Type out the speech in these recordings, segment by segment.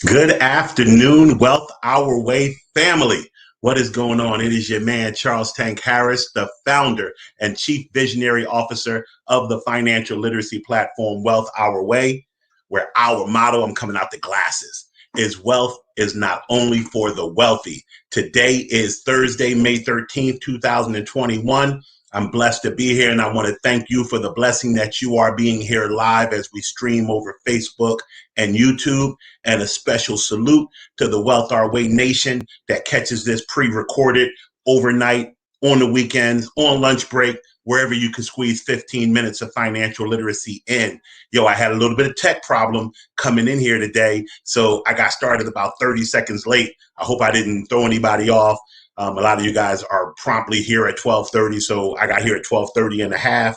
Good afternoon, Wealth Our Way family. What is going on? It is your man, Charles Tank Harris, the founder and chief visionary officer of the financial literacy platform, Wealth Our Way, where our motto, I'm coming out the glasses, is wealth is not only for the wealthy. Today is Thursday, May 13th, 2021. I'm blessed to be here, and I want to thank you for the blessing that you are being here live as we stream over Facebook and YouTube, and a special salute to the Wealth Our Way Nation that catches this pre-recorded overnight, on the weekends, on lunch break, wherever you can squeeze 15 minutes of financial literacy in. Yo, I had a little bit of tech problem coming in here today, so I got started about 30 seconds late. I hope I didn't throw anybody off. A lot of you guys are promptly here at 12:30, so I got here at 12:30 and a half,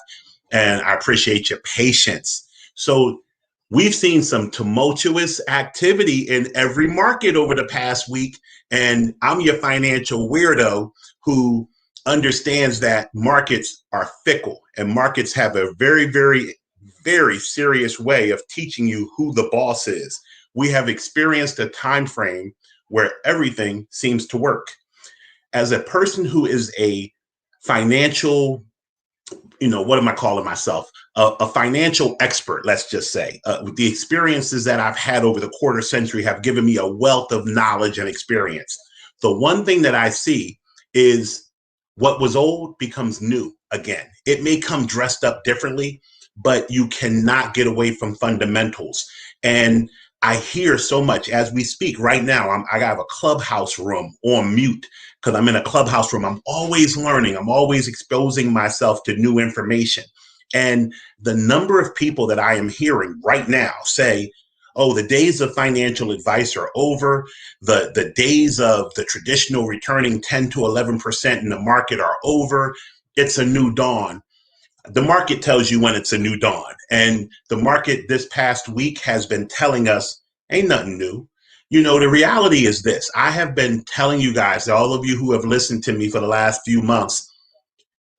and I appreciate your patience. So we've seen some tumultuous activity in every market over the past week, and I'm your financial weirdo who understands that markets are fickle, and markets have a very, very, very serious way of teaching you who the boss is. We have experienced a time frame where everything seems to work. As a person who is a financial, what am I calling myself? A financial expert, let's just say. The experiences that I've had over the quarter century have given me a wealth of knowledge and experience. The one thing that I see is what was old becomes new again. It may come dressed up differently, but you cannot get away from fundamentals. And I hear so much as we speak right now. I have a clubhouse room on mute because I'm in a clubhouse room. I'm always learning. I'm always exposing myself to new information. And the number of people that I am hearing right now say, oh, the days of financial advice are over. The days of the traditional returning 10 to 11% in the market are over. It's a new dawn. The market tells you when it's a new dawn. And the market this past week has been telling us ain't nothing new. The reality is this. I have been telling you guys, all of you who have listened to me for the last few months,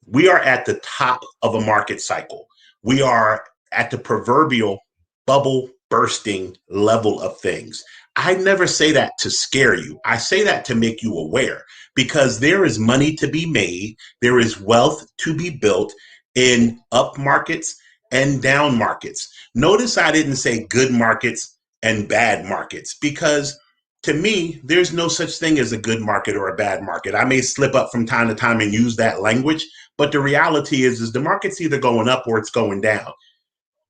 we are at the top of a market cycle. We are at the proverbial bubble bursting level of things. I never say that to scare you. I say that to make you aware, because there is money to be made. There is wealth to be built in up markets and down markets. Notice I didn't say good markets and bad markets, because to me, there's no such thing as a good market or a bad market. I may slip up from time to time and use that language, but the reality is the market's either going up or it's going down.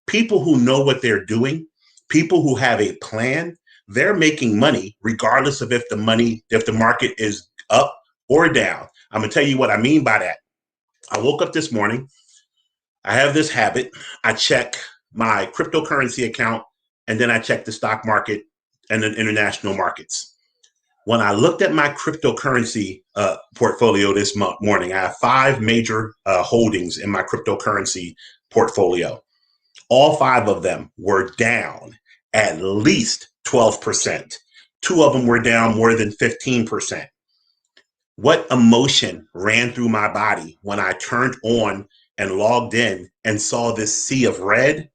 People who know what they're doing, people who have a plan, they're making money regardless of if the market is up or down. I'm going to tell you what I mean by that. I woke up this morning. I have this habit. I check my cryptocurrency account, and then I check the stock market and the international markets. When I looked at my cryptocurrency portfolio this morning, I have 5 major holdings in my cryptocurrency portfolio. All 5 of them were down at least 12%. 2 of them were down more than 15%. What emotion ran through my body when I turned on and logged in and saw this sea of red?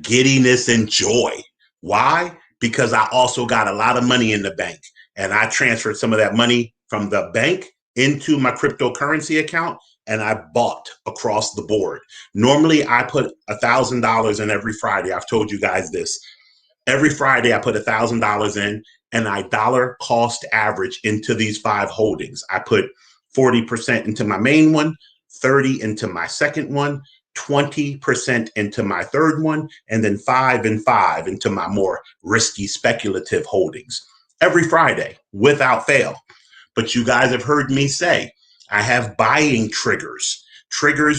Giddiness and joy. Why? Because I also got a lot of money in the bank, and I transferred some of that money from the bank into my cryptocurrency account, and I bought across the board. Normally, I put $1,000 in every Friday. I've told you guys this. Every Friday, I put $1,000 in, and I dollar cost average into these 5 holdings. I put 40% into my main one, 30 into my second one, 20% into my third one, and then 5 and 5 into my more risky speculative holdings every Friday without fail. But you guys have heard me say, I have buying triggers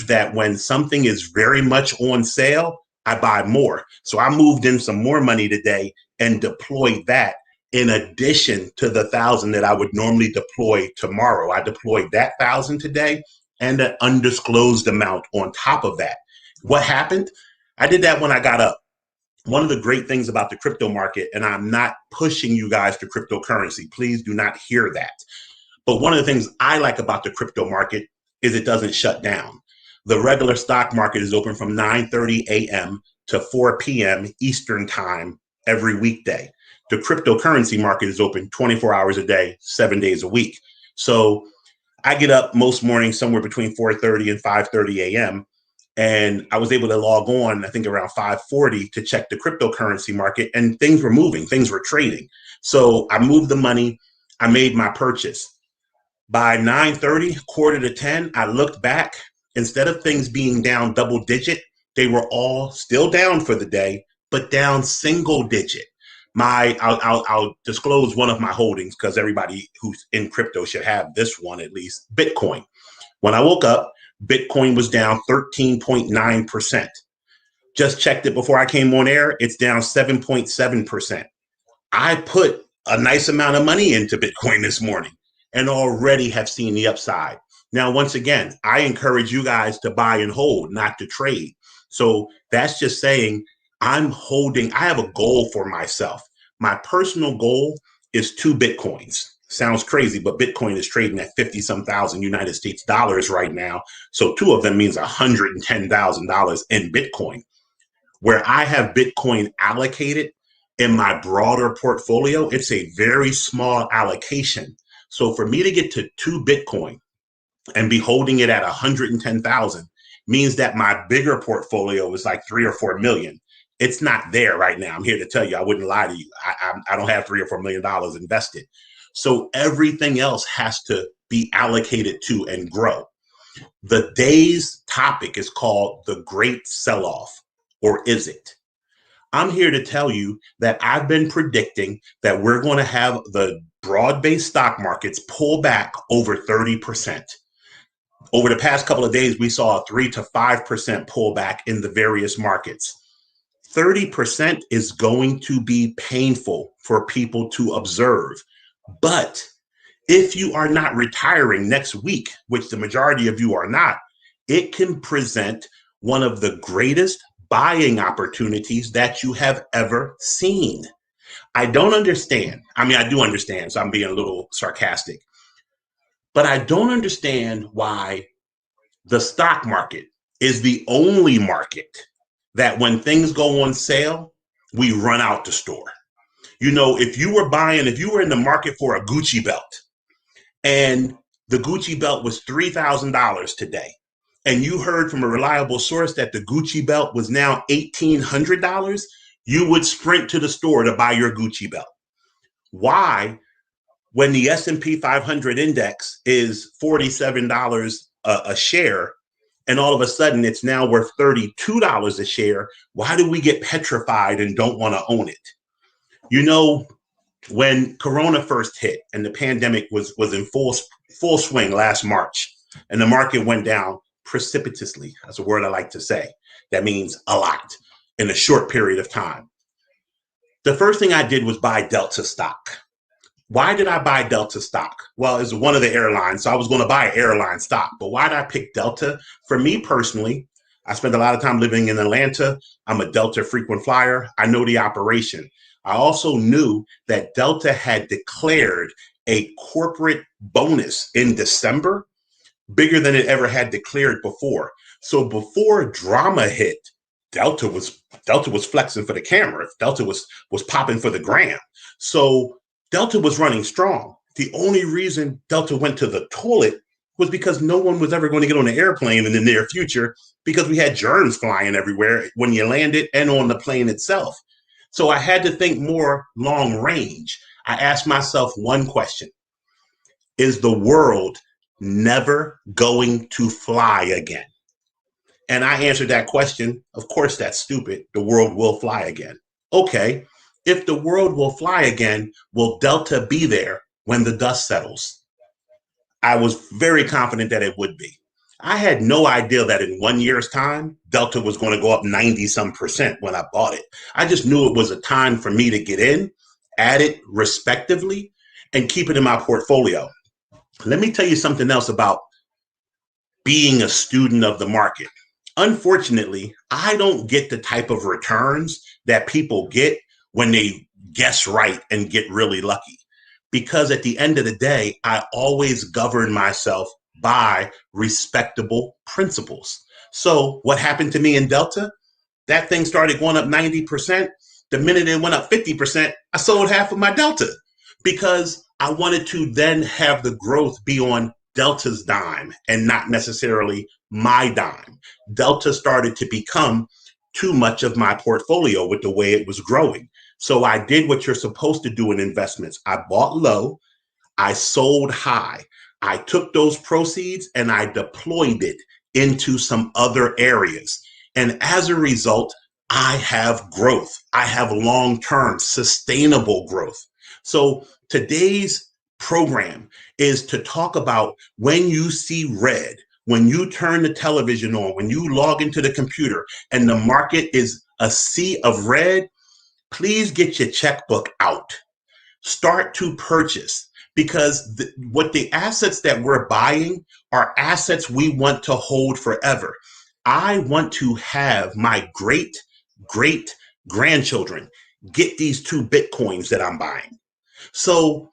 that when something is very much on sale, I buy more. So I moved in some more money today and deployed that in addition to the 1,000 that I would normally deploy tomorrow. I deployed that 1,000 today and an undisclosed amount on top of that. What happened? I did that when I got up. One of the great things about the crypto market, and I'm not pushing you guys to cryptocurrency, please do not hear that. But one of the things I like about the crypto market is it doesn't shut down. The regular stock market is open from 9:30 a.m. to 4 p.m. Eastern time every weekday. the cryptocurrency market is open 24 hours a day, 7 days a week. So I get up most mornings somewhere between 4:30 and 5:30 a.m. And I was able to log on, I think around 5:40 to check the cryptocurrency market, and things were moving, things were trading. So I moved the money, I made my purchase. By 9:30, quarter to 10, I looked back. Instead of things being down double digit, they were all still down for the day, but down single digit. I'll disclose one of my holdings because everybody who's in crypto should have this one, at least Bitcoin. When I woke up, Bitcoin was down 13.9%. Just checked it before I came on air. It's down 7.7%. I put a nice amount of money into Bitcoin this morning and already have seen the upside. Now, once again, I encourage you guys to buy and hold, not to trade. So that's just saying I have a goal for myself. My personal goal is 2 Bitcoins. Sounds crazy, but Bitcoin is trading at 50 some thousand United States dollars right now. So 2 of them means $110,000 in Bitcoin. Where I have Bitcoin allocated in my broader portfolio, it's a very small allocation. So for me to get to 2 Bitcoin and be holding it at 110,000 means that my bigger portfolio is like 3 or 4 million. It's not there right now. I'm here to tell you, I wouldn't lie to you. I don't have $3 or $4 million invested. So everything else has to be allocated to and grow. The day's topic is called the Great Selloff, or is it? I'm here to tell you that I've been predicting that we're going to have the broad-based stock markets pull back over 30%. Over the past couple of days, we saw a 3 to 5% pullback in the various markets. 30% is going to be painful for people to observe. But if you are not retiring next week, which the majority of you are not, it can present one of the greatest buying opportunities that you have ever seen. I don't understand. I mean, I do understand, so I'm being a little sarcastic. But I don't understand why the stock market is the only market that when things go on sale, we run out the store. You know, if you were in the market for a Gucci belt and the Gucci belt was $3,000 today, and you heard from a reliable source that the Gucci belt was now $1,800, you would sprint to the store to buy your Gucci belt. Why? When the S&P 500 index is $47 a share, and all of a sudden it's now worth $32 a share, why do we get petrified and don't want to own it? You know, when Corona first hit and the pandemic was in full swing last March, and the market went down precipitously, that's a word I like to say. That means a lot in a short period of time. The first thing I did was buy Delta stock. Why did I buy Delta stock? Well, it's one of the airlines, so I was going to buy airline stock. But why did I pick Delta? For me personally, I spent a lot of time living in Atlanta. I'm a Delta frequent flyer. I know the operation. I also knew that Delta had declared a corporate bonus in December, bigger than it ever had declared before. So before drama hit, Delta was flexing for the camera. Delta was popping for the gram. So Delta was running strong. The only reason Delta went to the toilet was because no one was ever going to get on an airplane in the near future because we had germs flying everywhere when you landed and on the plane itself. So I had to think more long range. I asked myself one question. Is the world never going to fly again? And I answered that question. Of course, that's stupid. The world will fly again. Okay. If the world will fly again, will Delta be there when the dust settles? I was very confident that it would be. I had no idea that in 1 year's time, Delta was going to go up 90 some percent when I bought it. I just knew it was a time for me to get in, add it respectively, and keep it in my portfolio. Let me tell you something else about being a student of the market. Unfortunately, I don't get the type of returns that people get when they guess right and get really lucky. Because at the end of the day, I always govern myself by respectable principles. So what happened to me in Delta? That thing started going up 90%. The minute it went up 50%, I sold half of my Delta because I wanted to then have the growth be on Delta's dime and not necessarily my dime. Delta started to become too much of my portfolio with the way it was growing. So I did what you're supposed to do in investments. I bought low, I sold high. I took those proceeds and I deployed it into some other areas. And as a result, I have growth. I have long-term sustainable growth. So today's program is to talk about when you see red, when you turn the television on, when you log into the computer and the market is a sea of red, please get your checkbook out. Start to purchase because what the assets that we're buying are assets we want to hold forever. I want to have my great grandchildren get these 2 Bitcoins that I'm buying. So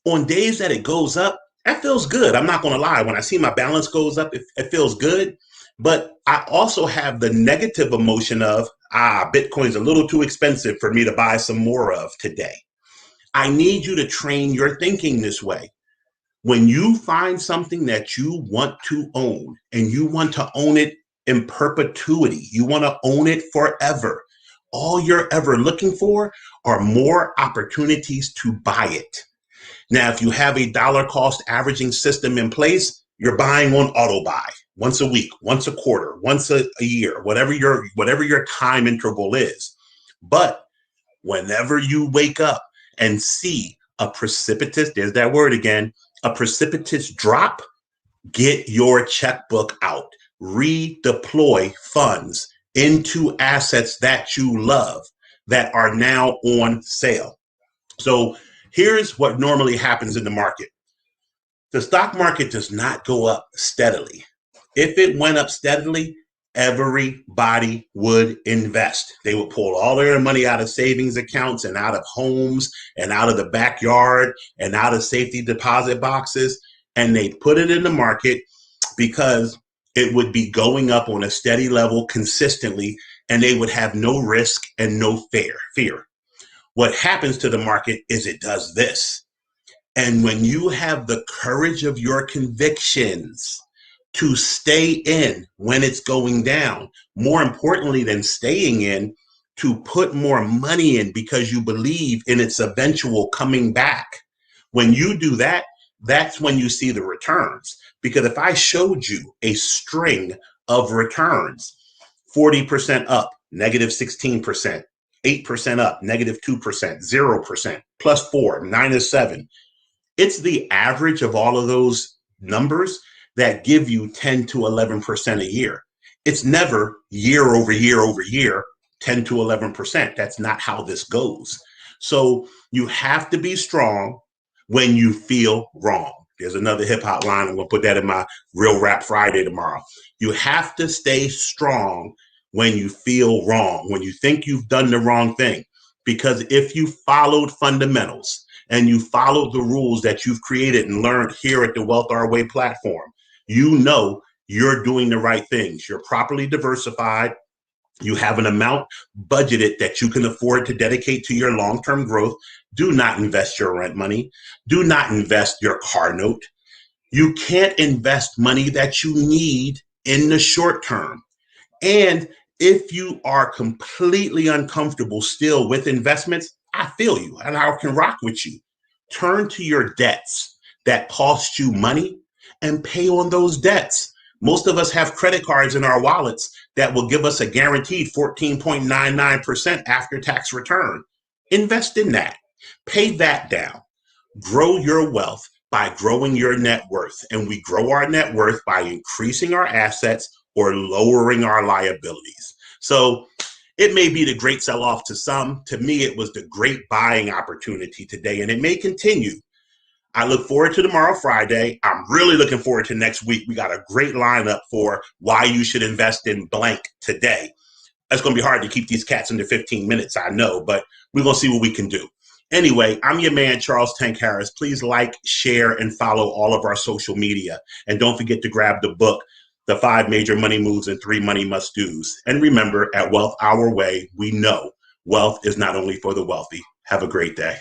on days that it goes up, that feels good. I'm not going to lie. When I see my balance goes up, it feels good. But I also have the negative emotion of, Bitcoin's a little too expensive for me to buy some more of today. I need you to train your thinking this way. When you find something that you want to own and you want to own it in perpetuity, you want to own it forever, all you're ever looking for are more opportunities to buy it. Now, if you have a dollar cost averaging system in place, you're buying on auto buy once a week, once a quarter, once a year, whatever your time interval is. But whenever you wake up and see a precipitous, there's that word again, a precipitous drop, get your checkbook out, redeploy funds into assets that you love that are now on sale. So here's what normally happens in the market. The stock market does not go up steadily. If it went up steadily, everybody would invest. They would pull all their money out of savings accounts and out of homes and out of the backyard and out of safety deposit boxes, and they'd put it in the market because it would be going up on a steady level consistently, and they would have no risk and no fear. What happens to the market is it does this. And when you have the courage of your convictions to stay in when it's going down, more importantly than staying in, to put more money in because you believe in its eventual coming back. When you do that, that's when you see the returns. Because if I showed you a string of returns, 40% up, negative 16%, 8% up, negative 2%, 0%, plus 4, minus 7, it's the average of all of those numbers that give you 10 to 11% a year. It's never year over year over year, 10 to 11%. That's not how this goes. So you have to be strong when you feel wrong. There's another hip hop line. I'm going to put that in my Real Rap Friday tomorrow. You have to stay strong when you feel wrong, when you think you've done the wrong thing. Because if you followed fundamentals, and you follow the rules that you've created and learned here at the Wealth Our Way platform, you know you're doing the right things. You're properly diversified. You have an amount budgeted that you can afford to dedicate to your long-term growth. Do not invest your rent money. Do not invest your car note. You can't invest money that you need in the short term. And if you are completely uncomfortable still with investments, I feel you and I can rock with you. Turn to your debts that cost you money and pay on those debts. Most of us have credit cards in our wallets that will give us a guaranteed 14.99% after tax return. Invest in that. Pay that down. Grow your wealth by growing your net worth. And we grow our net worth by increasing our assets or lowering our liabilities. So it may be the great sell-off to some. To me, it was the great buying opportunity today, and it may continue. I look forward to tomorrow, Friday. I'm really looking forward to next week. We got a great lineup for why you should invest in blank today. It's going to be hard to keep these cats under 15 minutes, I know, but we're going to see what we can do. Anyway, I'm your man, Charles Tank Harris. Please like, share, and follow all of our social media. And don't forget to grab the book, The 5 Major Money Moves and 3 Money Must-Dos. And remember, at Wealth Our Way, we know wealth is not only for the wealthy. Have a great day.